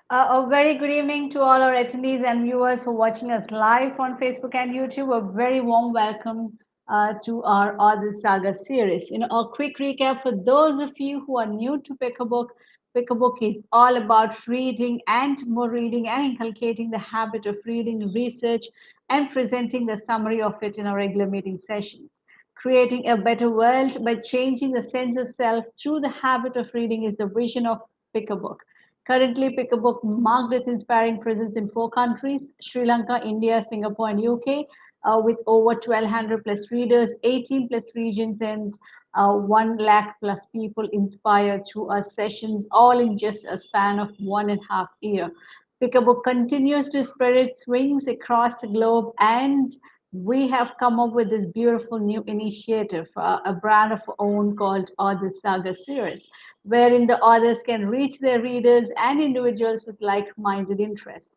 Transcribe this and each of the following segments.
A very good evening to all our attendees and viewers who are watching us live on Facebook and YouTube. A very warm welcome to our Author Saga series. A quick recap for those of you who are new to Pick a Book. Pick a Book is all about reading and more reading and inculcating the habit of reading, research, and presenting the summary of it in our regular meeting sessions. Creating a better world by changing the sense of self through the habit of reading is the vision of Pick a Book. Currently, Pick a Book marked its inspiring presence in four countries: Sri Lanka, India, Singapore, and UK, with over 1,200 plus readers, 18 plus regions, and 1 lakh plus people inspired through our sessions, all in just a span of 1.5 years. Pick a Book continues to spread its wings across the globe, and we have come up with this beautiful new initiative, a brand of our own called Author Saga Series, wherein the authors can reach their readers and individuals with like minded interests.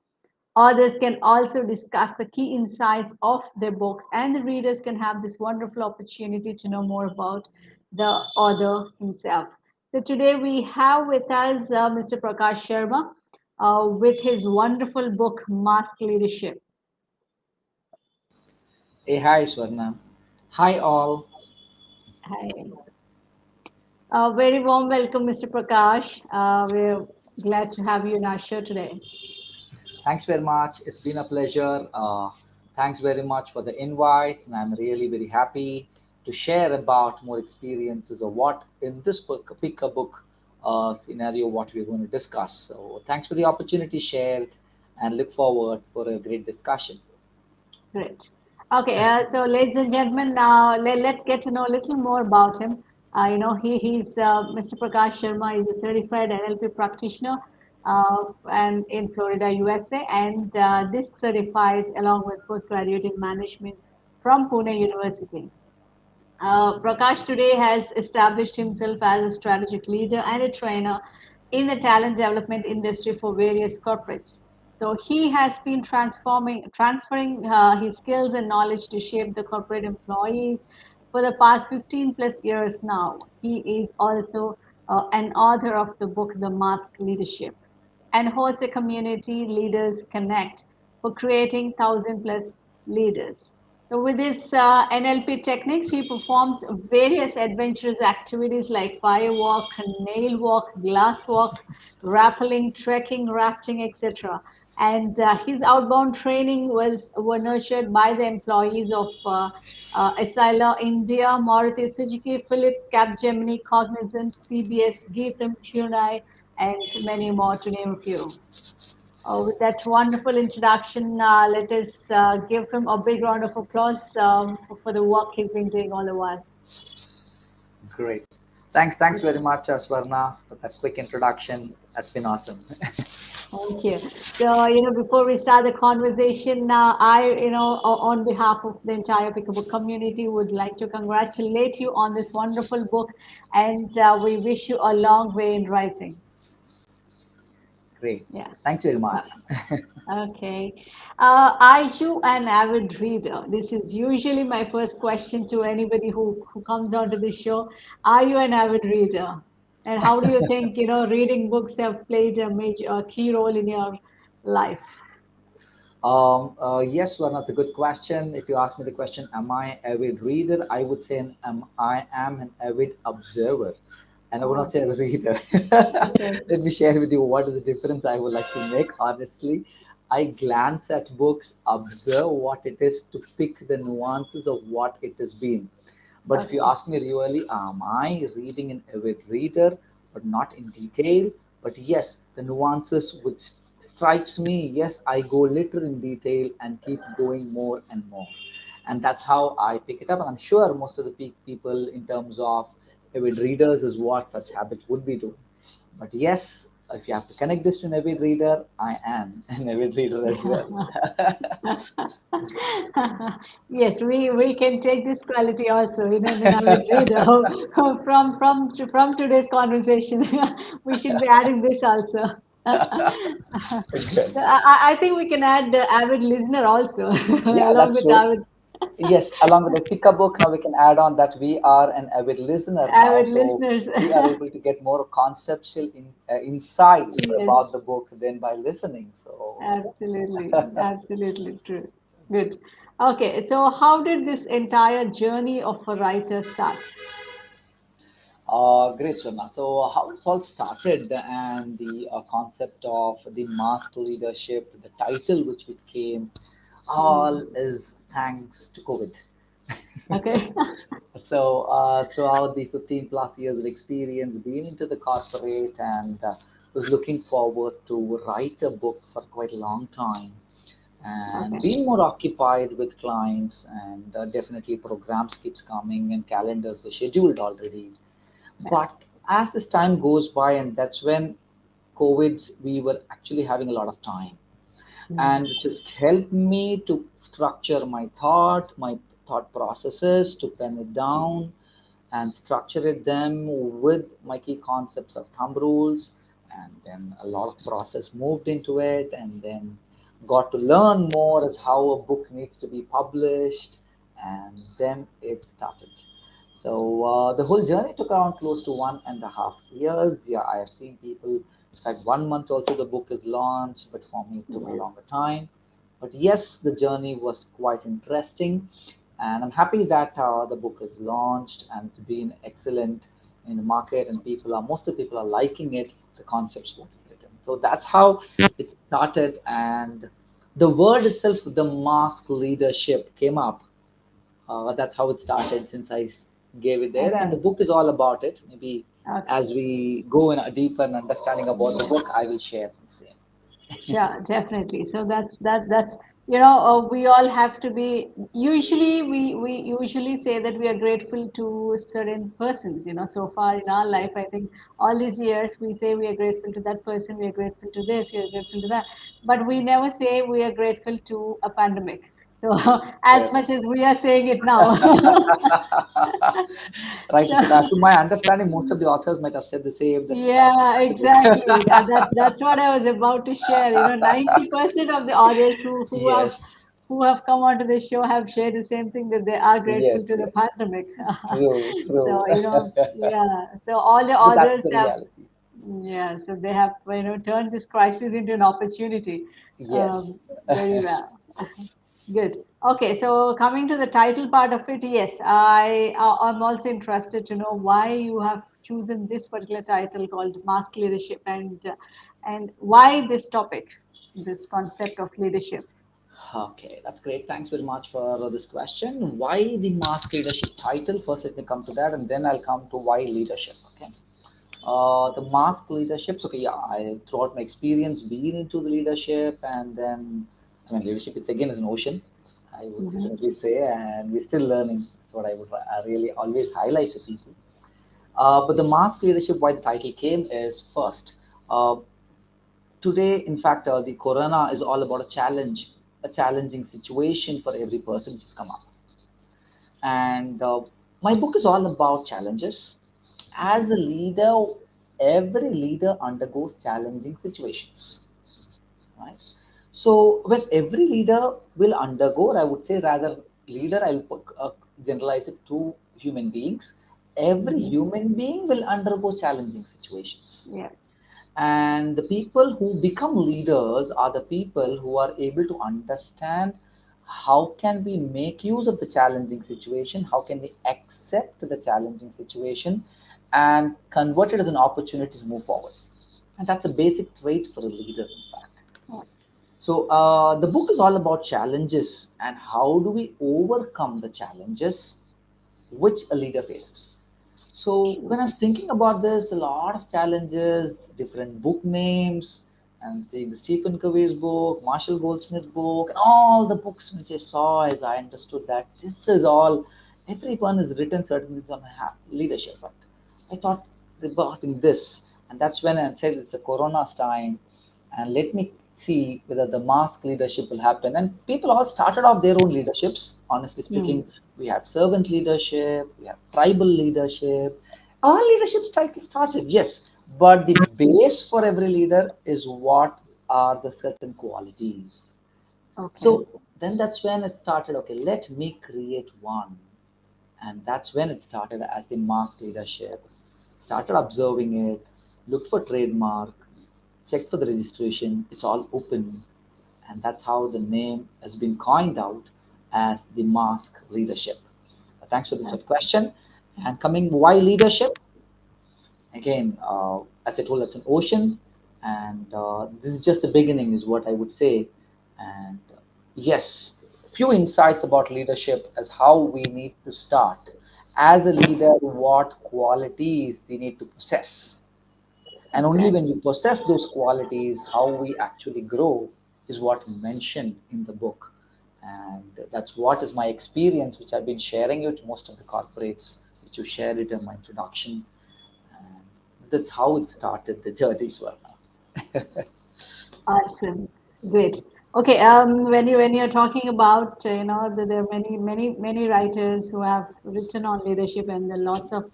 Authors can also discuss the key insights of their books, and the readers can have this wonderful opportunity to know more about the author himself. So, today we have with us Mr. Prakash Sharma with his wonderful book, Mask Leadership. Hey, hi, Swarna. Hi, all. Hi. Very warm welcome, Mr. Prakash. We're glad to have you in our show today. Thanks very much. It's been a pleasure. Thanks very much for the invite, and I'm really very happy to share about more experiences of what in this book, pick a book scenario, what we're going to discuss. So, thanks for the opportunity shared, and look forward for a great discussion. Great. Okay, so ladies and gentlemen, now let's get to know a little more about him. He's Mr. Prakash Sharma is a certified NLP practitioner and in Florida, USA, and this certified along with postgraduate in management from Pune University. Prakash today has established himself as a strategic leader and a trainer in the talent development industry for various corporates. So he has been transferring his skills and knowledge to shape the corporate employees for the past 15 plus years now. He is also an author of the book The Mask Leadership and hosts a community leaders connect for creating 1,000 plus leaders. So with his NLP techniques, he performs various adventurous activities like fire walk, nail walk, glass walk, rappelling, trekking, rafting, etc. And his outbound training was were nurtured by the employees of Asila India, Maruti Suzuki, Philips, Capgemini, Cognizant, CBS, Geetham, Hyundai, and many more, to name a few. With that wonderful introduction, let us give him a big round of applause for the work he's been doing all the while. Great. Thanks very much, Swarna, for that quick introduction. That's been awesome. Thank you. So, before we start the conversation, on behalf of the entire Pickable community, would like to congratulate you on this wonderful book, and we wish you a long way in writing. Great. Yeah. Thanks very much. Okay. Are you an avid reader? This is usually my first question to anybody who comes onto the show. Are you an avid reader? And how do you think, reading books have played a key role in your life? Yes, one of the good question. If you ask me the question, am I avid reader? I would say I am an avid observer, and I would not Oh, say a reader. okay. Let me share with you what is the difference I would like to make. Honestly, I glance at books, observe what it is to pick the nuances of what it has been. But if you Okay. ask me really, am I reading an avid reader, but not in detail? But yes, the nuances which strikes me, yes, I go little in detail and keep going more and more. And that's how I pick it up. And I'm sure most of the people, in terms of avid readers, is what such habits would be doing. But yes, if you have to connect this to an avid reader, I am an avid reader as well. Yes, we can take this quality also in an avid reader from today's conversation. We should be adding this also. Okay. So I think we can add the avid listener also Yeah, along that's with true. avid. Yes, along with the Pika book, now we can add on that we are an avid listener now, Avid so listeners. we are able to get more conceptual insights about Yes, the book than by listening. So, absolutely. Absolutely true. Good. Okay, so how did this entire journey of a writer start? great, Shona. So, how it all started and the concept of the mask leadership, the title which it came, all Mm. is thanks to COVID. Okay. So, throughout the 15 plus years of experience, being into the corporate and was looking forward to write a book for quite a long time and Okay. being more occupied with clients and definitely programs keeps coming and calendars are scheduled already. Yeah. But as this time goes by, and that's when COVID, we were actually having a lot of time Mm. and which has helped me to structure my thought processes, to pen it down and structured them with my key concepts of thumb rules, and then a lot of process moved into it, and then got to learn more as how a book needs to be published, and then it started. So the whole journey took around close to 1.5 years. Yeah, I have seen people, in fact, 1 month also the book is launched, but for me it took a Yeah. longer time. But yes, the journey was quite interesting, and I'm happy that the book is launched and it's been excellent in the market, and most of the people are liking it, the concepts what is written. So that's how it started, and the word itself, the mask leadership, came up. That's how it started since gave it there, and the Okay. book is all about it. Maybe Okay. as we go in a deeper understanding about the book, I will share the same. Sure, definitely. So that's we all have to be we usually say that we are grateful to certain persons, so far in our life. I think all these years we say we are grateful to that person, we are grateful to this, we are grateful to that, but we never say we are grateful to a pandemic. So as Correct. much as we are saying it now. Rightly said. So To my understanding, most of the authors might have said the same that Prakash yeah, write the book. exactly. That's what I was about to share. 90% of the audience Yes, who have come onto the show have shared the same thing, that they are grateful yes, to the yes. pandemic. True, So, true. yeah. So all the But that's authors the have, reality. yeah. So they have turned this crisis into an opportunity. Yes. Very well. Good. Okay, so coming to the title part of it, yes, I'm also interested to know why you have chosen this particular title called Mask Leadership, and why this topic, this concept of leadership. Okay, that's great. Thanks very much for this question. Why the mask leadership title? First, let me come to that, and then I'll come to why leadership. Okay. The mask leaderships. Okay, yeah. Throughout my experience, being into the leadership, and then I mean, leadership. It's again is an ocean. I would Hmm. definitely say, and we're still learning. That's what I really always highlight to people. But the mask leadership, why the title came is first. Uh, Today, in fact, the corona is all about a challenging situation for every person which has come up. And my book is all about challenges. Okay. As a leader, every leader undergoes challenging situations, right? So when every leader will undergo, or I would say rather, leader, generalize it to human beings. Every Hmm. human being will undergo challenging situations, Yeah. and the people who become leaders are the people who are able to understand how can we make use of the challenging situation, how can we accept the challenging situation and convert it as an opportunity to move forward. And that's a basic trait for a leader, in fact. Yeah. So the book is all about challenges and how do we overcome the challenges which a leader faces. So True. when I was thinking about this, a lot of challenges, different book names, and seeing the Stephen Covey's book, Marshall Goldsmith's book, and all the books which I saw, as I understood that this is all, everyone has written certain things on leadership. But I thought regarding this, and that's when I said it's a Corona's time, and let me see whether the mask leadership will happen. And people all started off their own leaderships. Honestly Hmm. speaking, we had servant leadership, we have tribal leadership. All leadership cycle started, yes, but the base for every leader is what are the certain qualities. Okay. So Then that's when it started, okay, let me create one. And that's when it started as the mask leadership. Started observing it, looked for trademark, checked for the registration, it's all open. And that's how the name has been coined out as the mask leadership. Thanks for Uh, that question. And coming, why leadership? Again, as I told, it's an ocean, and this is just the beginning, is what I would say. And yes, few insights about leadership as how we need to start. As a leader, what qualities they need to possess, and only when Exactly. you possess those qualities, how we actually grow is what mentioned in the book. And that's what is my experience, which I've been sharing it to most of the corporates, which you shared it in my introduction. And that's how it started, the journey, Swarna. Awesome. Great. Okay. When you're talking about, there are many writers who have written on leadership, and there are lots of,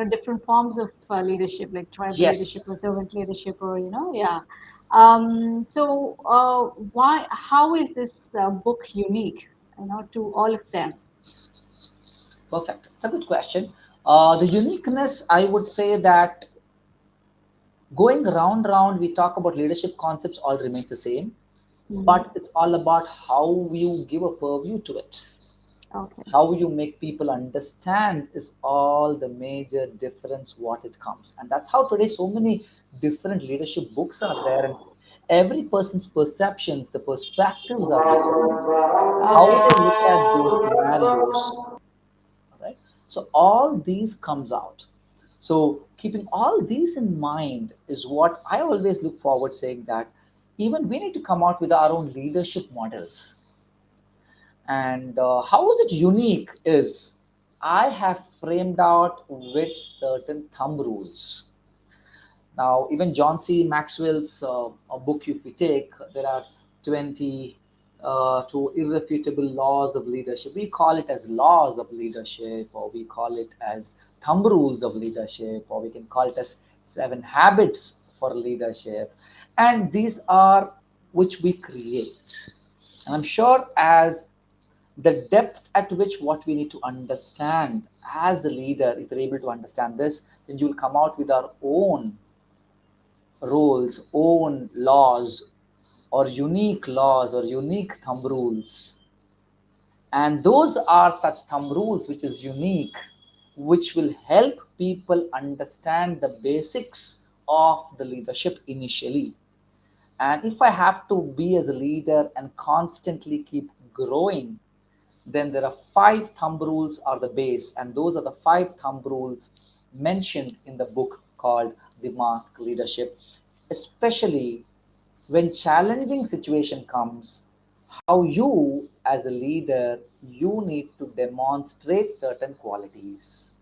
different forms of leadership, like tribal leadership or Yes, servant leadership, or, yeah. So, how is this book unique, to all of them? perfect. It's a good question. The uniqueness, I would say that going round, we talk about leadership concepts, all remains the same, Hmm. but it's all about how you give a purview to it. Okay. How you make people understand is all the major difference what it comes. And that's how today so many different leadership books are there, and every person's perceptions, the perspectives are different, how they look at those scenarios, right? So all these comes out. So keeping all these in mind is what I always look forward, saying that even we need to come out with our own leadership models. And how is it unique is I have framed out with certain thumb rules. Now, even John C. Maxwell's a book, if we take, there are 20 to irrefutable laws of leadership. We call it as laws of leadership, or we call it as thumb rules of leadership, or we can call it as 7 habits for leadership. And these are which we create. And I'm sure as the depth at which what we need to understand as a leader, if we're able to understand this, then you'll come out with our own roles, own laws, or unique laws, or unique thumb rules. And those are such thumb rules which is unique, which will help people understand the basics of the leadership initially. And if I have to be as a leader and constantly keep growing, then there are 5 thumb rules are the base, and those are the 5 thumb rules mentioned in the book called The Mask Leadership. Especially when challenging situation comes, how you as a leader, you need to demonstrate certain qualities.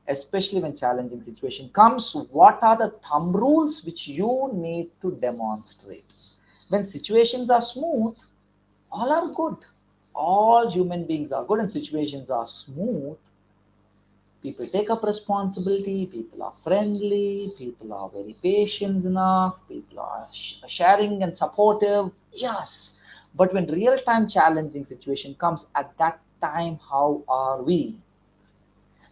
Especially when challenging situation comes, what are the thumb rules which you need to demonstrate? When situations are smooth, all are good. All human beings are good, and situations are smooth. People take up responsibility, people are friendly, people are very patient enough, people are sharing and supportive. Yes. But when real time challenging situation comes, at that time, how are we?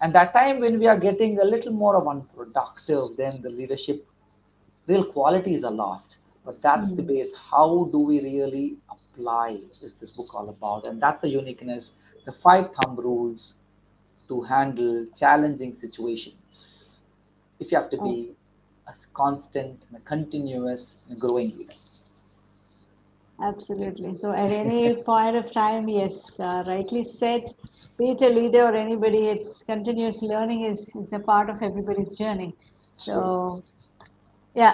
And that time when we are getting a little more of unproductive, then the leadership real qualities are lost. But that's the Hmm. base. How do we really apply is this book all about? And that's the uniqueness, the 5 thumb rules to handle challenging situations if you have to Oh, be a constant and a continuous and growing leader. absolutely. So at any point of time, yes, rightly said, be it a leader or anybody, it's continuous learning is a part of everybody's journey. True. So yeah,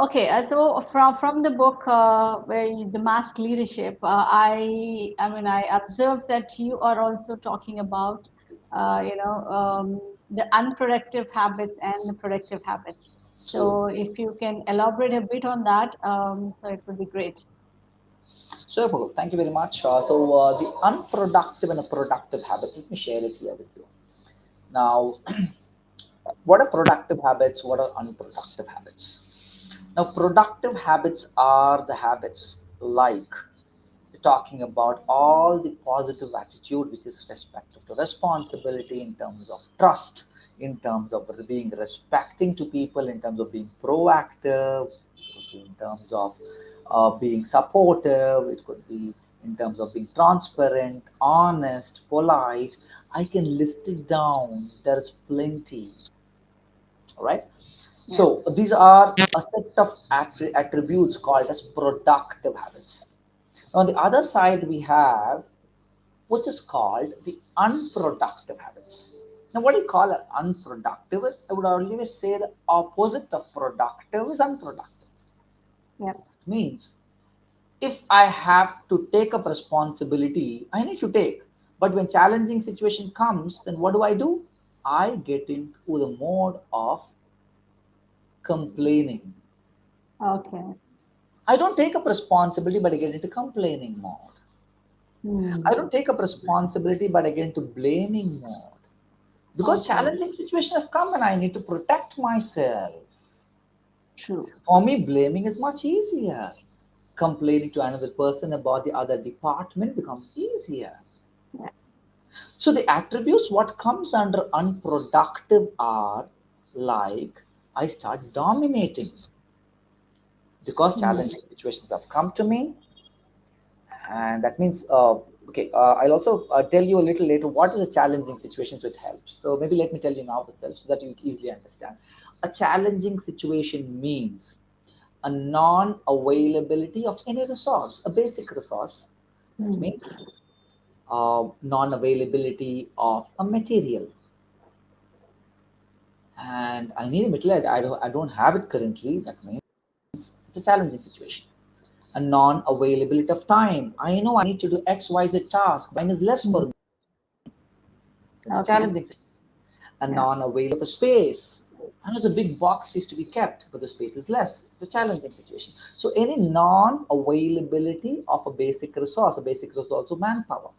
okay. So from the book, the mask leadership, I mean I observed that you are also talking about, the unproductive habits and the productive habits. True. So if you can elaborate a bit on that, so it would be great. So, Paul, thank you very much. The unproductive and productive habits, let me share it here with you. Now, what are productive habits? What are unproductive habits? Now, productive habits are the habits like talking about all the positive attitude which is respective to responsibility, in terms of trust, in terms of being respecting to people, in terms of being proactive, it could be in terms of being supportive, it could be in terms of being transparent, honest, polite. I can list it down. There's plenty. All right. Yeah. So these are a set of attributes called as productive habits. On the other side, we have which is called the unproductive habits. Now, what do you call it unproductive? I would always say the opposite of productive is unproductive. Yeah. Means if I have to take up responsibility, I need to take. But when challenging situation comes, then what do? I get into the mode of complaining. Okay. I don't take up responsibility, but I get into complaining mode. I Hmm. don't take up responsibility, but I get into blaming mode. Because Okay. challenging situations have come and I need to protect myself. True. For me, blaming is much easier. Complaining to another person about the other department becomes easier. Yeah. So the attributes what comes under unproductive are like I start dominating because Hmm. challenging situations have come to me, and that means okay. I'll also tell you a little later what is a challenging situation, so it helps. So maybe let me tell you now itself so that you easily understand. A challenging situation means a non-availability of any resource, a basic resource. That Hmm. means non-availability of a material, and I need a material. I don't have it currently. That means it's a challenging situation. A non-availability of time. I know I need to do XYZ task. Time is less Hmm. for me. It's a Okay. challenging thing. A Yeah. non-availability of a space. I know it's a big box is to be kept, but the space is less. It's a challenging situation. So any non-availability of a basic resource, also manpower.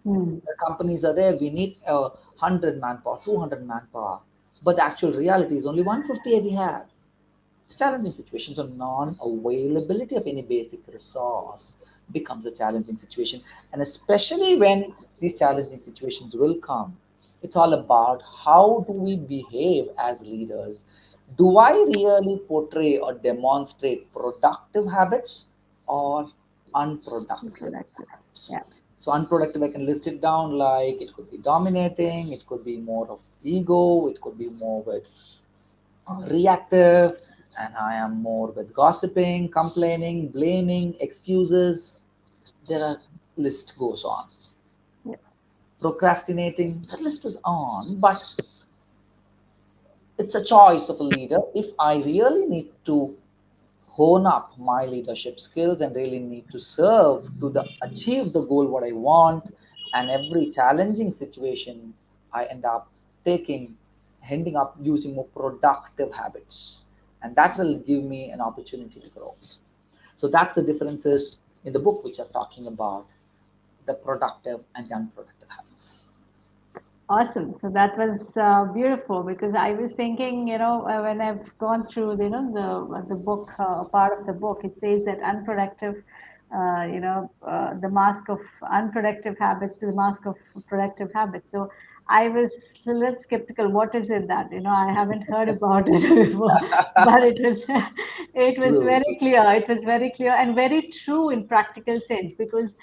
Hmm. The companies are there. We need 100 manpower, 200 manpower, but the actual reality is only 150 we have. Challenging situations or non-availability of any basic resource becomes a challenging situation, and especially when these challenging situations will come, it's all about how do we behave as leaders. Do I really portray or demonstrate productive habits or unproductive Productive. habits? Yeah. So unproductive, I can list it down like it could be dominating, it could be more of ego, it could be more with reactive, and I am more with gossiping, complaining, blaming, excuses. There are list goes on. Yes. Procrastinating, the list is on, but it's a choice of a leader. If I really need to hone up my leadership skills and really need to serve to the achieve the goal what I want, and every challenging situation I end up taking ending up using more productive habits, and that will give me an opportunity to grow. So that's the differences in the book which are talking about the productive and the unproductive habits. Awesome. So that was beautiful because I was thinking, when I've gone through, the book, part of the book, it says that unproductive, the mask of unproductive habits to the mask of productive habits. So I was a little skeptical. What is it that, I haven't heard about it before, but it was, it was True. very clear. It was very clear and very true in practical sense because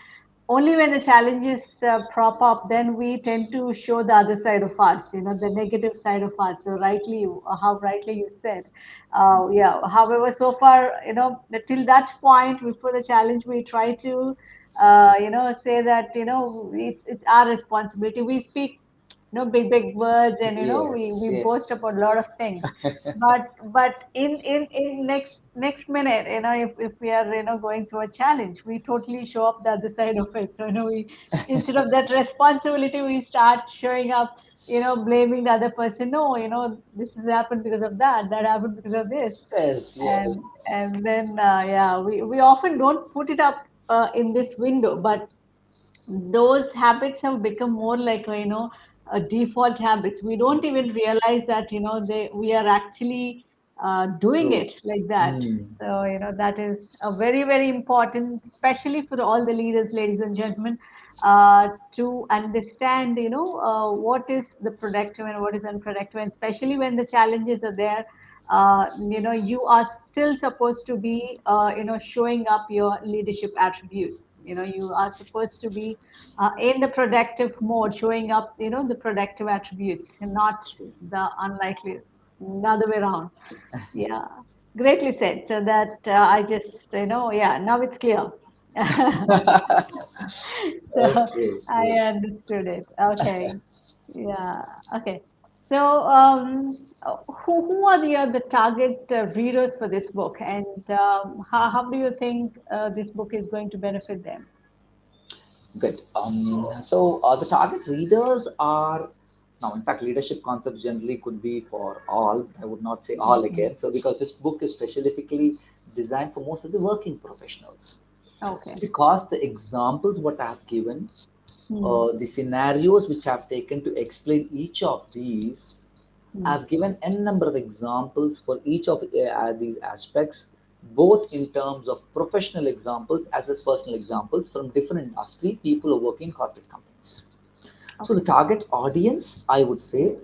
only when the challenges prop up, then we tend to show the other side of us, the negative side of us. So how rightly you said, yeah. However, so far, till that point before the challenge, we try to, say that it's our responsibility. We speak, big words, and Yes, we yes. boast about a lot of things. But in next minute, if we are going through a challenge, we totally show up the other side of it. So we, instead of that responsibility, we start showing up, blaming the other person. No, this has happened because of that happened because of this. Yes, yes. And then yeah, we often don't put it up in this window, but those habits have become more like a default habits. We don't even realize that they we are actually doing True. it like that. Hmm. So, that is a very, very important, especially for all the leaders, ladies and gentlemen, to understand, what is the productive and what is unproductive, and especially when the challenges are there. You are still supposed to be, showing up your leadership attributes. You are supposed to be in the productive mode, showing up, the productive attributes, and not True. the unlikely, the other way around. Yeah, greatly said. So that I just, yeah, now it's clear. So Okay, I great. understood it. Okay. Yeah. Okay. So, who are the target readers for this book, and how do you think this book is going to benefit them? Good. The target readers are now, in fact, leadership concepts generally could be for all. I would not say all Mhm. again. So, because this book is specifically designed for most of the working professionals, Okay. because the examples what I have given, Hmm. the scenarios which I have taken to explain each of these, Hmm. I've given n number of examples for each of these aspects, both in terms of professional examples as well as personal examples from different industry people who work in corporate companies. So the Okay. target audience, I would say,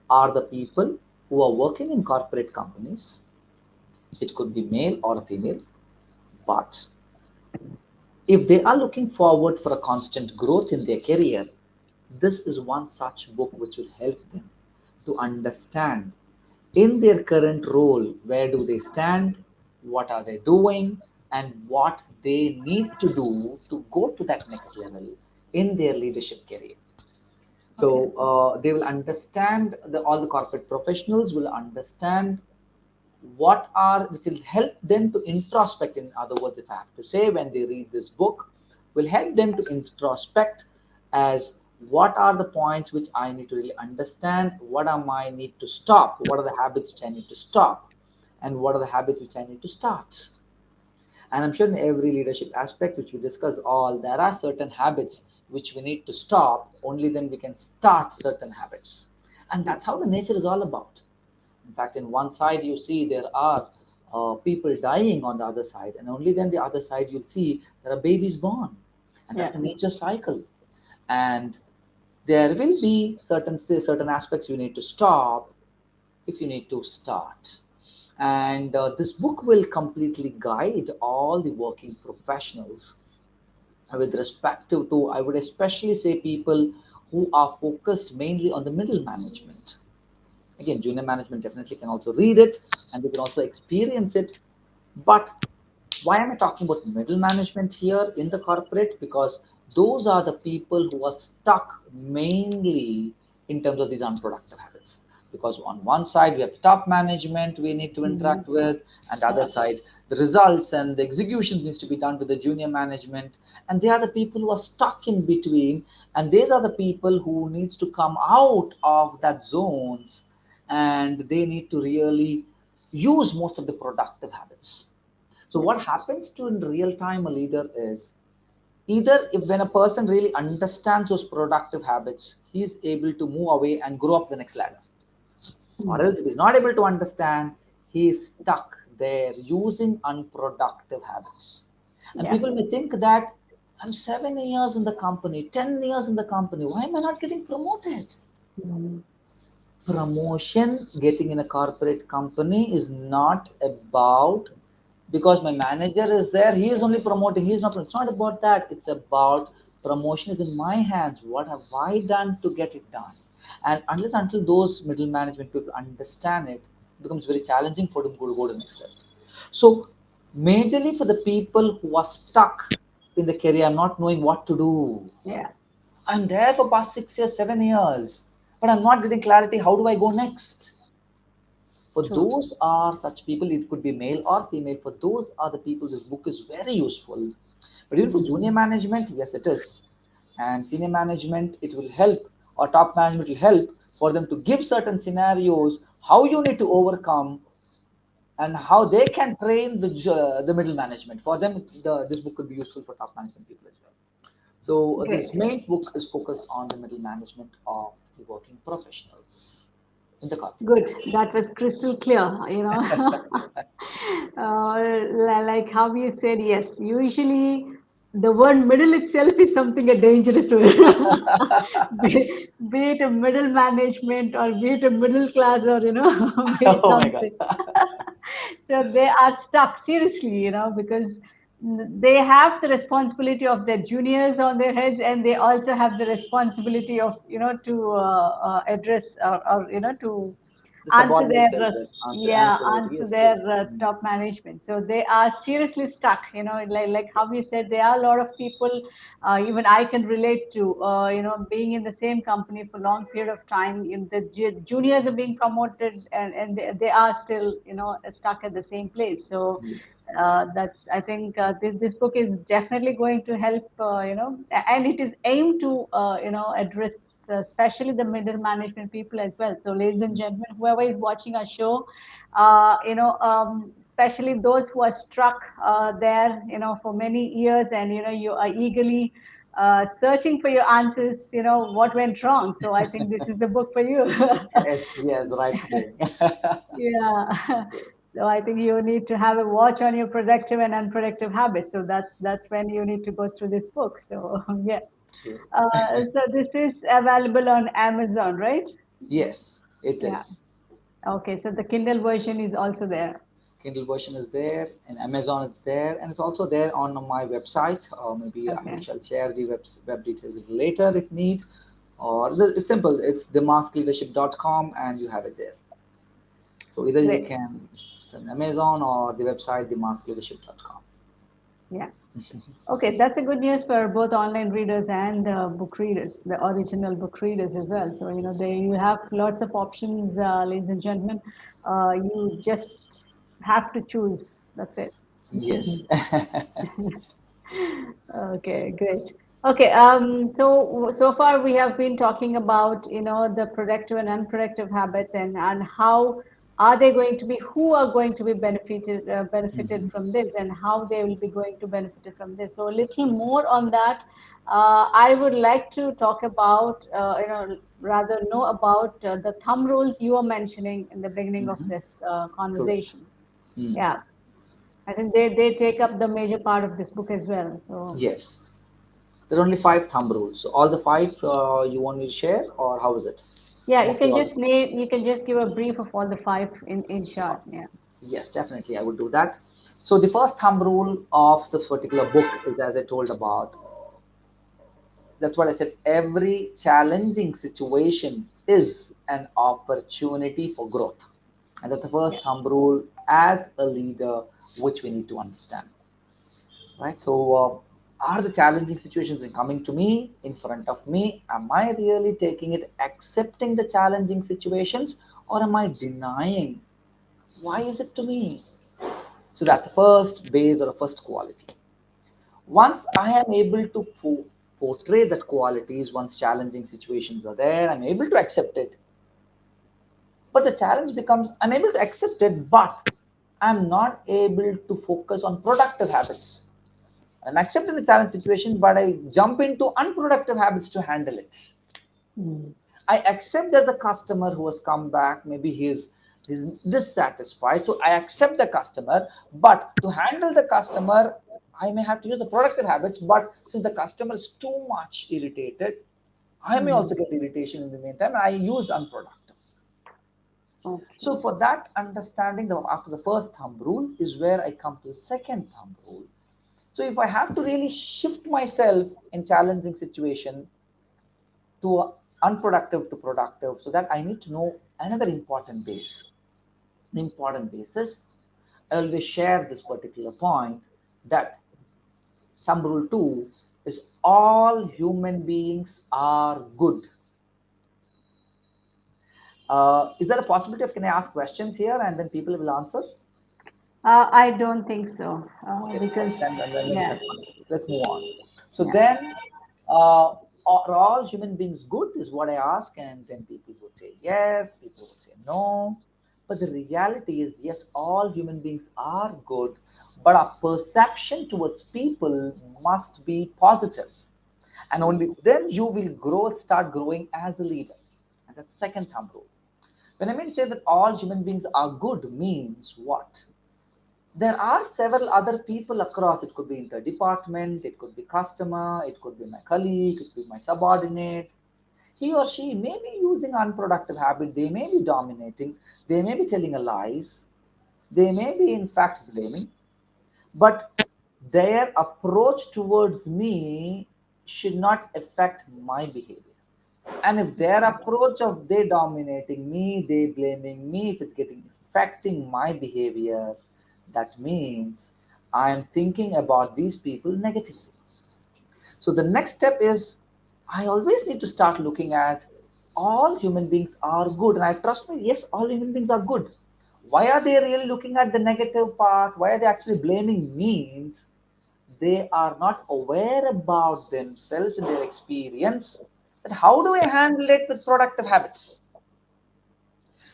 are the people who are working in corporate companies. It could be male or female, but if they are looking forward for a constant growth in their career, this is one such book which will help them to understand in their current role where do they stand, what are they doing, and what they need to do to go to that next level in their leadership career. Okay. So they will understand, all the corporate professionals will understand what are, which will help them to introspect. In other words, if I have to say, when they read this book, will help them to introspect as what are the points which I need to really understand, what am I need to stop, what are the habits which I need to stop, and what are the habits which I need to start. And I'm sure in every leadership aspect which we discuss all, there are certain habits which we need to stop, only then we can start certain habits. And that's how the nature is all about. In fact, in one side you see there are people dying on the other side, and only then the other side you'll see there are babies born, and Yeah. that's a nature cycle. And there will be certain aspects you need to stop if you need to start. And this book will completely guide all the working professionals with respect to, I would especially say, people who are focused mainly on the middle management. Again, junior management definitely can also read it and they can also experience it. But why am I talking about middle management here in the corporate? Because those are the people who are stuck mainly in terms of these unproductive habits. Because on one side, we have the top management we need to Hmm. interact with, and the other Yeah. side, the results and the executions needs to be done with the junior management. And they are the people who are stuck in between. And these are the people who needs to come out of that zones and they need to really use most of the productive habits. So what Yes. happens to in real time a leader is either if when a person really understands those productive habits, he is able to move away and grow up the next ladder. Or Hmm. else if he's not able to understand, he is stuck there using unproductive habits. And Yeah. people may think that I'm 7 years in the company, 10 years in the company, why am I not getting promoted? Hmm. Promotion getting in a corporate company is not about because my manager is there, he is only promoting, he's not, it's not about that, it's about promotion is in my hands, what have I done to get it done. And unless until those middle management people understand it, it becomes very challenging for them to go to the next level. So majorly for the people who are stuck in the career not knowing what to do, Yeah. I'm there for past 6 years, 7 years, but I'm not getting clarity. How do I go next? For True. those are such people, it could be male or female. For those are the people, this book is very useful. But even for Hmm. junior management, yes, it is. And senior management, it will help, or top management will help for them to give certain scenarios, how you need to overcome, and how they can train the middle management. For them, this book could be useful for top management people as well. So this Great. main book is focused on the middle management of the working professionals. in the corporate Good. world. That was crystal clear. Like how you said, yes. Usually, the word middle itself is something a dangerous word. Be it a middle management or be it a middle class or, be it Oh my God. something. So they are stuck seriously, because they have the responsibility of their juniors on their heads, and they also have the responsibility of, to address or, to The answer their subordinates as well. yeah, Answer it. answer Yes, their true. Mm. top management. So they are seriously stuck, like how you Yes. said, there are a lot of people, even I can relate to, being in the same company for long period of time, the juniors are being promoted, and they are still, stuck at the same place. So Yes. that's, I think, this book is definitely going to help, and it is aimed to, address especially the middle management people as well. So, ladies and gentlemen, whoever is watching our show, especially those who are stuck there, for many years, and you are eagerly searching for your answers, what went wrong. So, I think this is the book for you. Yes, yes, right thing. Yeah. So I think you need to have a watch on your productive and unproductive habits. So that's when you need to go through this book. So yeah. True. So this is available on Amazon, right? Yes, it Yeah. is. Okay. So the Kindle version is also there. Kindle version is there, and Amazon it's there, and it's also there on my website. Maybe I Okay. shall share the web details later if need. Or it's simple. It's themaskleadership.com, and you have it there. So either you Great. can send Amazon or the website themaskleadership.com. Yeah. Okay, that's a good news for both online readers and book readers, the original book readers as well. So, there you have lots of options, ladies and gentlemen. You just have to choose. That's it. Yes. Okay, great. Okay, so far we have been talking about, the productive and unproductive habits, and how are they going to be, who are going to be benefited Mhm. from this, and how they will be going to benefit from this. So a little more on that. I would like to talk about, rather know about the thumb rules you were mentioning in the beginning of Mhm. this Correct. conversation. Mm. Yeah, I think they take up the major part of this book as well. So Yes. There are only five thumb rules. So all the five you want me to share, or how is it? yeah, you Mostly can all. just name, you can just give a brief of all the five in Sure. short. Yeah. Yes, definitely, I would do that. So the first thumb rule of the particular book is, as I told about, that's what I said. Every challenging situation is an opportunity for growth, and that's the Yeah. first thumb rule as a leader, which we need to understand. Right. So, are the challenging situations coming to me in front of me? Am I really taking it, accepting the challenging situations, or am I denying? Why is it to me? So that's the first base or the first quality. Once I am able to portray that qualities, once challenging situations are there, I'm able to accept it. But the challenge becomes, I'm able to accept it, but I'm not able to focus on productive habits. I'm accepting the challenge situation, but I jump into unproductive habits to handle it. Mm. I accept there's a customer who has come back, maybe he's dissatisfied. So I accept the customer, but to handle the customer, I may have to use the productive habits. But since the customer is too much irritated, I may also Mm. get irritation in the meantime, and I used unproductive. So Okay. for that understanding, after the first thumb rule is where I come to the second thumb rule. So if I have to really shift myself in challenging situation to unproductive to productive, so that I need to know another important base. The important base is I always share this particular point that thumb rule two is all human beings are good. Is there a possibility of can I ask questions here and then people will answer? I don't think so, Okay, because then yeah, that's fine. Let's move on. So yeah. then, are all human beings good? Is what I ask, and then people would say yes, people would say no. But the reality is, yes, all human beings are good, but our perception towards people must be positive, and only then you will grow, start growing as a leader. And that's second thumb rule. When I mean to say that all human beings are good means what? There are several other people across. It could be interdepartment, it could be customer, it could be my colleague, it could be my subordinate. He or she may be using unproductive habit, they may be dominating, they may be telling a lies, they may be in fact blaming, but their approach towards me should not affect my behavior. And if their approach of they dominating me, they blaming me, if it's getting affecting my behavior, that means I am thinking about these people negatively. So the next step is I always need to start looking at all human beings are good. And I trust me, yes, all human beings are good. Why are they really looking at the negative part? Why are they actually blaming means they are not aware about themselves and their experience. That how do I handle it with productive habits?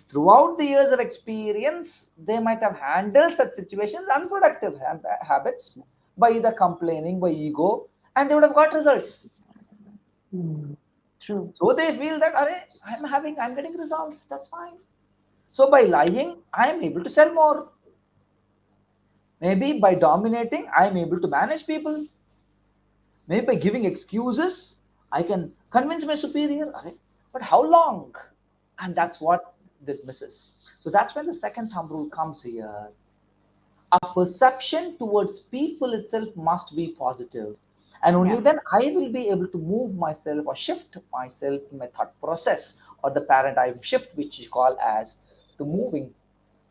Throughout the years of experience, they might have handled such situations, unproductive habits, by either complaining, by ego, and they would have got results. Mm. True. So they feel that, I'm getting results, that's fine. So by lying, I am able to sell more. Maybe by dominating, I am able to manage people. Maybe by giving excuses, I can convince my superior. But how long? And that's what that misses. So that's when the second thumb rule comes here. Our perception towards people itself must be positive. And only Yeah. then I will be able to move myself or shift myself in my thought process or the paradigm shift, which you call as to moving.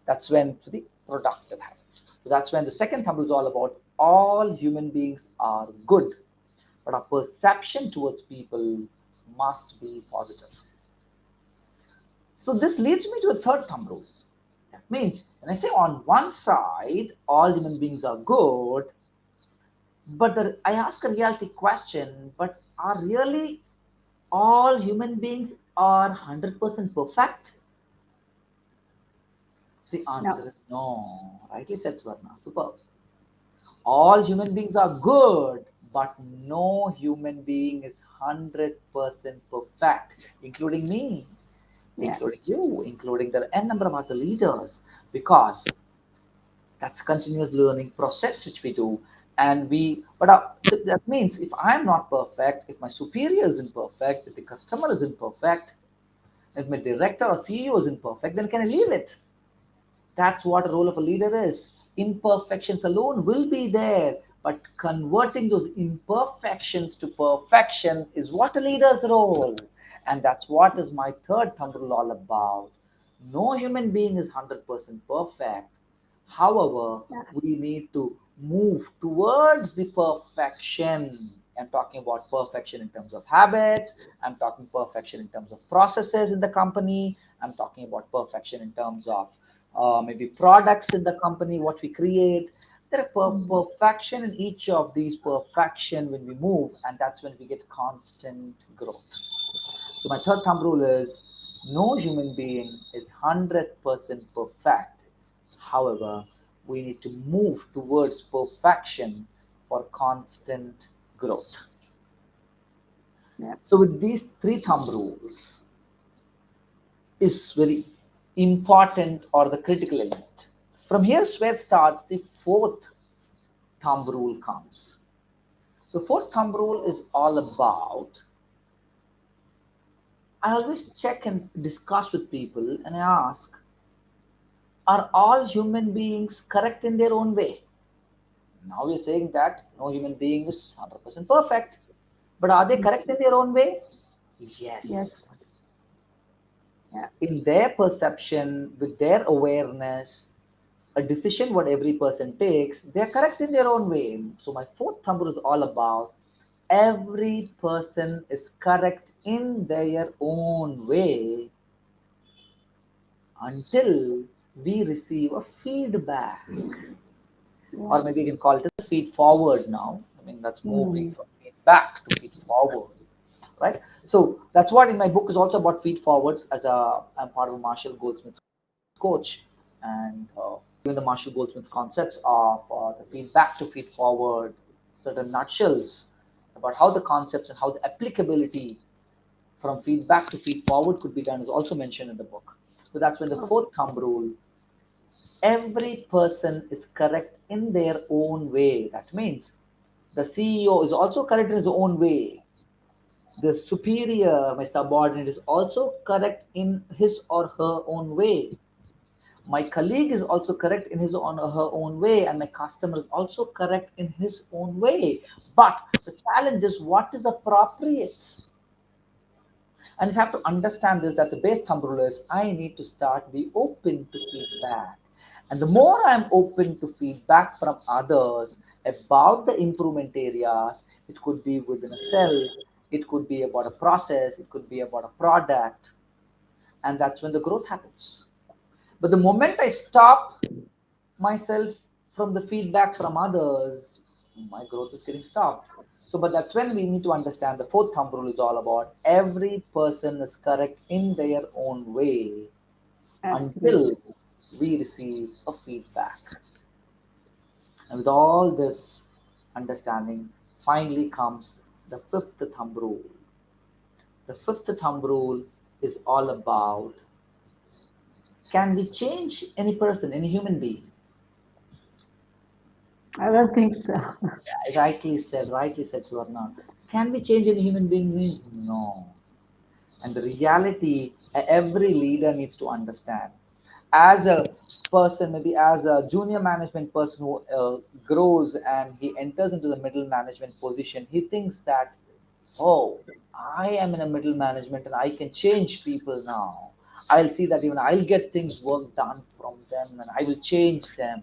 That's when to the productive habits. So that's when the second thumb rule is all about all human beings are good, but our perception towards people must be positive. So this leads me to a third thumb rule. That means when I say on one side all human beings are good, but I ask a reality question, but are really all human beings are 100% perfect? The No. answer is no. Rightly said, Swarna. Superb. All human beings are good, but no human being is 100% perfect, including me, Yeah. including you, including the n number of other leaders, because that's a continuous learning process which we do. And that means if I'm not perfect, if my superior isn't perfect, if the customer isn't perfect, if my director or CEO isn't perfect, then can I leave it? That's what a role of a leader is. Imperfections alone will be there, but converting those imperfections to perfection is what a leader's role. And that's what is my third thumb rule all about. No human being is 100% perfect. However, Yeah. we need to move towards the perfection. I'm talking about perfection in terms of habits. I'm talking perfection in terms of processes in the company. I'm talking about perfection in terms of maybe products in the company, what we create. There are Mm. perfection in each of these perfection when we move, and that's when we get constant growth. So my third thumb rule is no human being is 100% perfect. However, we need to move towards perfection for constant growth. Yeah. So with these three thumb rules is very important or the critical element. From here, where starts the fourth thumb rule comes. The fourth thumb rule is all about I always check and discuss with people and I ask, are all human beings correct in their own way? Now we're saying that no human being is 100% perfect, but are they Mm. correct in their own way? Yes. Yes. Yeah. In their perception, with their awareness, a decision what every person takes, they're correct in their own way. So my fourth thumb rule is all about every person is correct in their own way until we receive a feedback. Yeah. Or maybe you can call it a feed forward now. I mean, that's moving Mm. from feedback to feed forward, right? So that's what in my book is also about feed forward. I'm part of a Marshall Goldsmith coach, and even the Marshall Goldsmith concepts of the feedback to feed forward, certain nutshells about how the concepts and how the applicability from feedback to feed forward could be done is also mentioned in the book. So that's when the fourth thumb rule, every person is correct in their own way. That means the CEO is also correct in his own way. The superior, my subordinate, is also correct in his or her own way. My colleague is also correct in his or her own way, and my customer is also correct in his own way. But the challenge is what is appropriate. And if I have to understand this, that the base thumb rule is I need to start be open to feedback. And the more I'm open to feedback from others about the improvement areas, it could be within a self, it could be about a process, it could be about a product, and that's when the growth happens. But the moment I stop myself from the feedback from others, my growth is getting stopped. So, but that's when we need to understand the fourth thumb rule is all about every person is correct in their own way until Absolutely. we receive a feedback. And with all this understanding, finally comes the fifth thumb rule. The fifth thumb rule is all about, can we change any person, any human being? I don't think so. Rightly said, Swarna. Can we change any human being means no. And the reality every leader needs to understand. As a person, maybe as a junior management person who grows and he enters into the middle management position, he thinks that, oh, I am in a middle management and I can change people now. I'll see that even I'll get things work done from them and I will change them.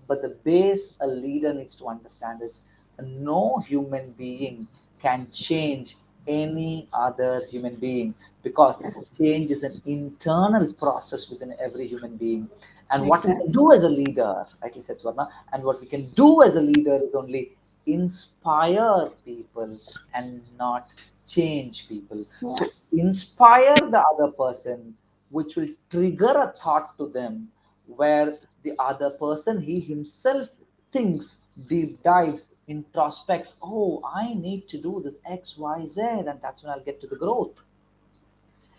But the base a leader needs to understand is no human being can change any other human being, because Yes, change is an internal process within every human being. And what we can exactly. do as a leader, like you said, Swarna, and what we can do as a leader is only inspire people and not change people. Yeah, So inspire the other person, which will trigger a thought to them where the other person, he himself thinks, deep dives, introspects, oh, I need to do this XYZ, and that's when I'll get to the growth.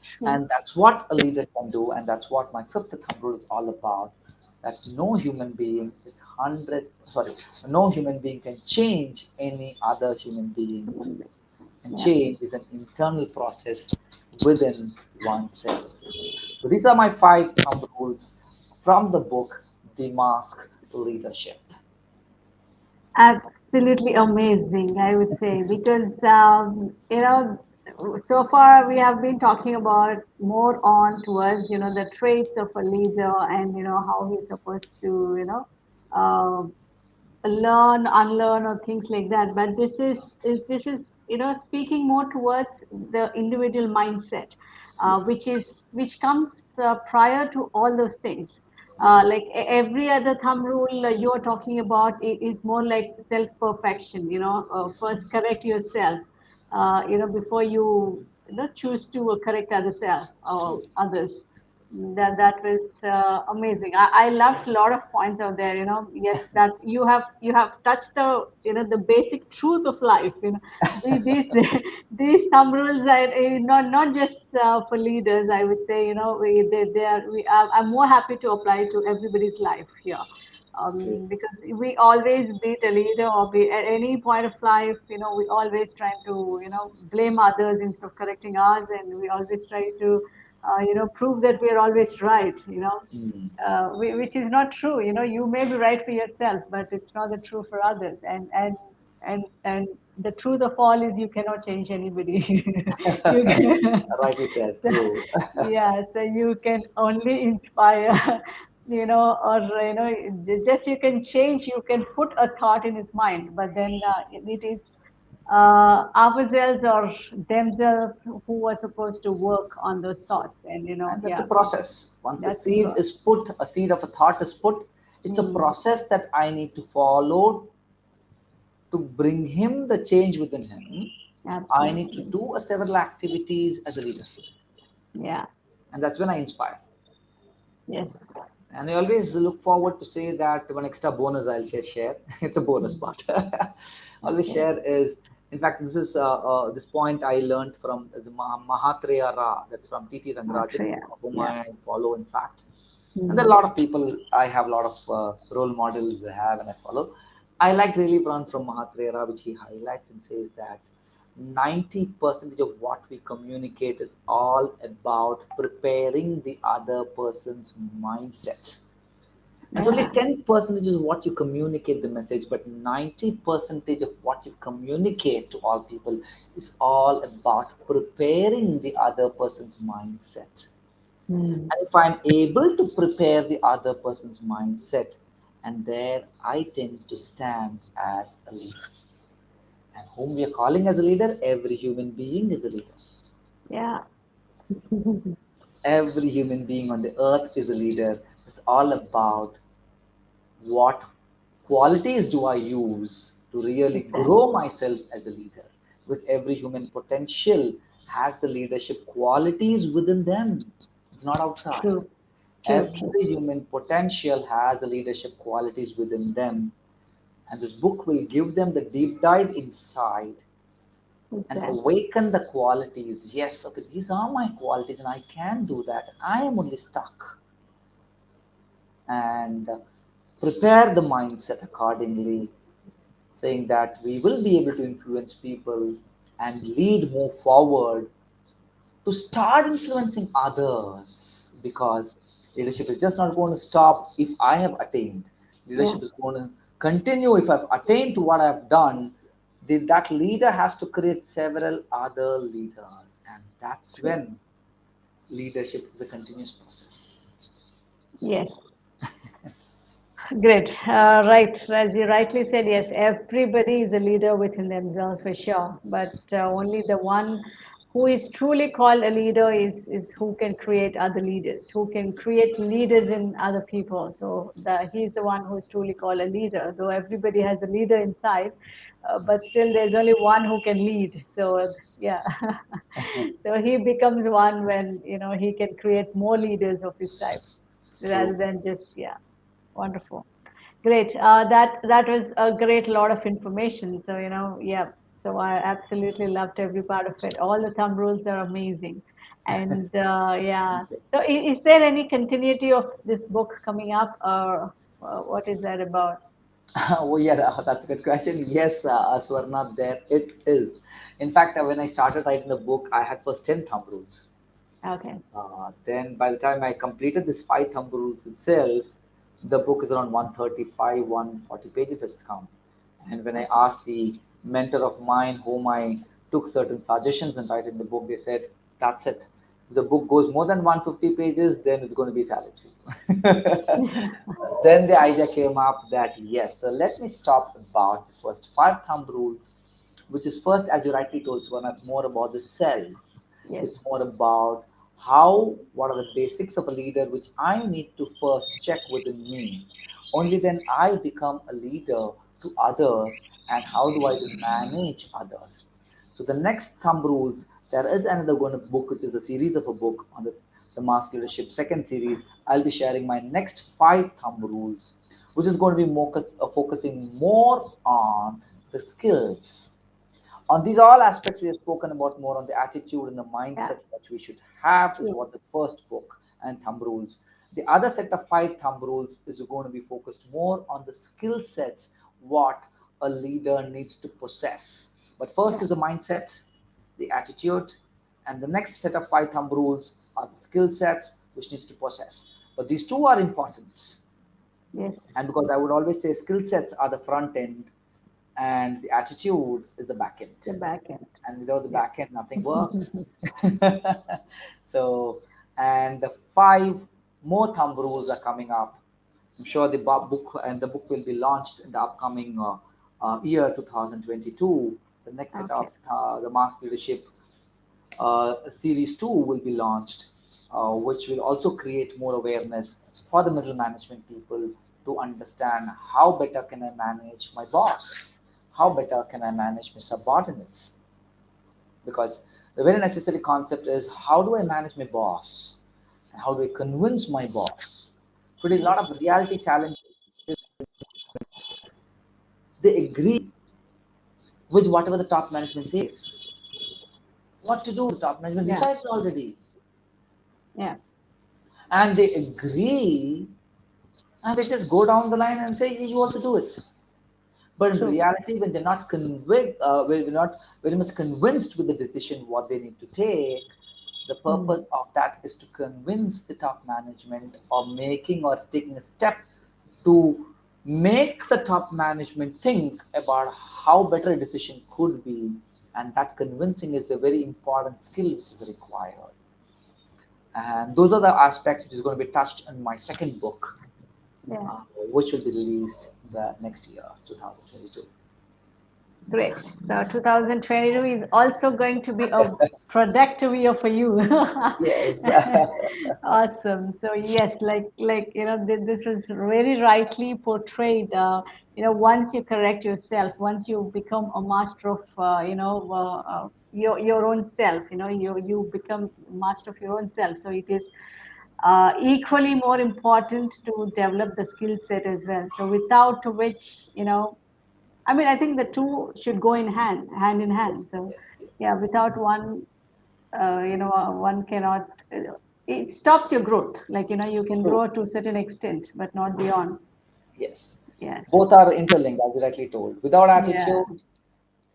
true. And that's what a leader can do, and that's what my fifth thumb rule is all about. That no human being is 100, sorry, no human being can change any other human being. And Yeah. change is an internal process within oneself. So these are my five thumb rules from the book The Mask Leadership. Absolutely amazing, I would say, because so far we have been talking about more on towards the traits of a leader and how he's supposed to uh, learn, unlearn, or things like that. But this is speaking more towards the individual mindset, Yes, which comes prior to all those things. yes, Like every other thumb rule you're talking about is more like self perfection. yes. First correct yourself. Before you choose to correct other self or True. others. That was amazing. I loved a lot of points out there. Yes, that you have touched the basic truth of life. These these thumb rules are not just for leaders. I would say they are. I'm more happy to apply to everybody's life here. True. Because we always be a leader or be at any point of life, we always try to, blame others instead of correcting us, and we always try to, prove that we are always right, Mm. which is not true. You may be right for yourself, but it's not the true for others. And the truth of all is you cannot change anybody. You can, Rightly said. so, True. yeah, so you can only inspire, or just you can change. You can put a thought in his mind, but then it is ourselves or themselves who are supposed to work on those True. thoughts. And And that's a yeah, process. Once a that's a seed is put, a seed of a thought is put, it's a mm, process that I need to follow to bring him the change within him. I need to absolutely. do a several activities as a leader. Yeah. And that's when I inspire. Yes. And I always look forward to say that one extra bonus I'll share. It's a bonus Mm, part. Always okay. share is In fact, this point I learned from the Mahatreya Ra, that's from T.T. Rangarajan, Altria. whom Yeah. I follow, in fact. And there are a Hmm. lot of people, I have a lot of role models I have and I follow. I like really one from Mahatreya Ra, which he highlights and says that 90% of what we communicate is all about preparing the other person's mindset. And only Yeah. 10% is what you communicate the message, but 90% of what you communicate to all people is all about preparing the other person's mindset. Hmm. And if I'm able to prepare the other person's mindset, and there I tend to stand as a leader. And whom we are calling as a leader, every human being is a leader. Yeah. Every human being on the earth is a leader. It's all about what qualities do I use to really Exactly. grow myself as a leader? Because every human potential has the leadership qualities within them. It's not outside. True. True. True. Every human potential has the leadership qualities within them. And this book will give them the deep dive inside and Exactly. awaken the qualities. Yes, okay, these are my qualities, and I can do that. I am only stuck. And prepare the mindset accordingly, saying that we will be able to influence people and lead, move forward to start influencing others, because leadership is just not going to stop if I have attained. Yeah. Leadership is going to continue if I've attained to what I've done. That leader has to create several other leaders, and that's True. when leadership is a continuous process. Yes. Great. Right. As you rightly said, yes, everybody is a leader within themselves for sure. But only the one who is truly called a leader is who can create other leaders, who can create leaders in other people. So he's the one who is truly called a leader. Though everybody has a leader inside, but still there's only one who can lead. So yeah. So he becomes one when he can create more leaders of his type rather True. than just yeah. Wonderful. Great. That was a great lot of information. So, yeah. So I absolutely loved every part of it. All the thumb rules are amazing. And yeah. So is there any continuity of this book coming up, or what is that about? Oh yeah, that's a good question. Yes, Swarna, there it is. In fact, when I started writing the book, I had first 10 thumb rules. Okay. Then by the time I completed this five thumb rules itself, the book is around 135, 140 pages it's come. And when I Okay. asked the mentor of mine whom I took certain suggestions and write in the book, they said, that's it. If the book goes more than 150 pages, then it's going to be challenging. Then the idea came up that yes, so let me stop about the first five thumb rules, which is first, as you rightly told, Swarna, it's more about the self. Yes. It's more about how, what are the basics of a leader, which I need to first check within me. Only then I become a leader to others, and how do I then manage others. So the next thumb rules, there is another one book, which is a series of a book on the mass leadership second series. I'll be sharing my next five thumb rules, which is going to be focusing more on the skills. On these all aspects we have spoken about, more on the attitude and the Yeah. mindset that we should have, is True. what the first book and thumb rules. The other set of five thumb rules is going to be focused more on the skill sets, what a leader needs to possess. But first Yeah. is the mindset, the attitude, and the next set of five thumb rules are the skill sets which needs to possess. But these two are important, and Yes. because I would always say skill sets are the front end and the attitude is the back end, The back end. and without the Yeah. back end nothing works. So, and the five more thumb rules are coming up. I'm sure the book will be launched in the upcoming year 2022. The next set Okay. of the mass leadership series 2 will be launched, which will also create more awareness for the middle management people to understand how better can I manage my boss, how better can I manage my subordinates. Because the very necessary concept is, how do I manage my boss? And how do I convince my boss? Today, a lot Yes. of reality challenges, they agree with whatever the top management says. What to do, the top management Yeah. decides already. Yeah. And they agree, and they just go down the line and say, "Yeah, you also do it." But in True. reality, when they're not convinced, when they're not very much convinced with the decision what they need to take, the Mm. purpose of that is to convince the top management or making or taking a step to make the top management think about how better a decision could be. And that convincing is a very important skill which is required. And those are the aspects which is going to be touched in my second book, Yeah. uh, which will be released the next year, 2022. Great. So 2022 is also going to be a productive year for you. Yes. Awesome. So yes, this was very rightly portrayed. Once you correct yourself, once you become a master of your own self, you become master of your own self. So it is equally more important to develop the skill set as well. So without which, I mean, I think the two should go in hand in hand. So, Yes, yes, yeah, without one, one cannot. It stops your growth. Like you can true. grow to a certain extent, but not beyond. Yes. Yes. Both are interlinked, as you rightly told. Without Yeah. attitude,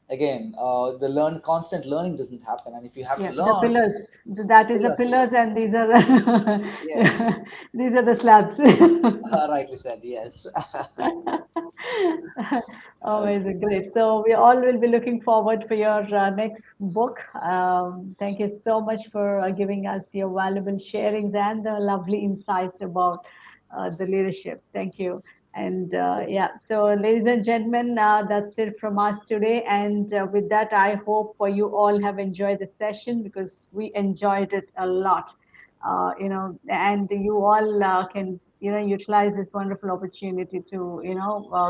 again, the constant learning doesn't happen. And if you have to Yeah. The learn, pillars. That is the pillars, pillars, and these are the yes, these are the slabs. rightly said, yes. Amazing, great. So we all will be looking forward for your next book. Thank you so much for giving us your valuable sharings and the lovely insights about the leadership. Thank you. And yeah, so ladies and gentlemen, that's it from us today. And with that, I hope you all have enjoyed the session because we enjoyed it a lot. And you all can utilize this wonderful opportunity to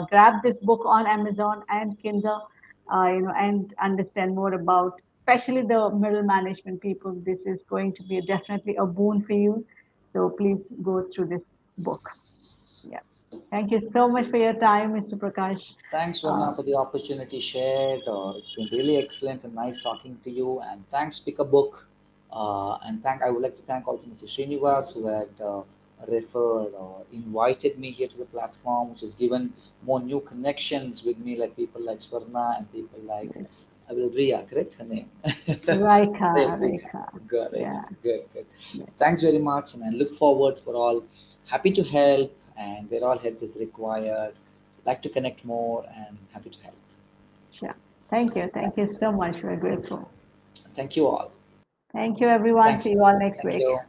grab this book on Amazon and Kindle, and understand more about especially the middle management people. This is going to be definitely a boon for you. So please go through this book. Yeah. Thank you so much for your time, Mr. Prakash. Thanks, Uh, Varna, for the opportunity shared. It's been really excellent and nice talking to you. And thanks, Pick a Book. And I would like to thank also Mr. Srinivas who had referred or invited me here to the platform, which has given more new connections with me, like people like Swarna and people like yes. Avid Reader, correct her name? Raika, Avid Reader. Raika. Got it. Yeah. Good, good. Yeah. Thanks very much, and I look forward for all. Happy to help, and where all help is required. Like to connect more, and happy to help. Sure. Thank you. Thank you Thanks. so much. We're Thank you. grateful. Thank you all. Thank you, everyone. Thanks, See you sir. all next Thank week. you.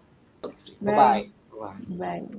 Next week. Bye Bye. bye. Bye. Bye.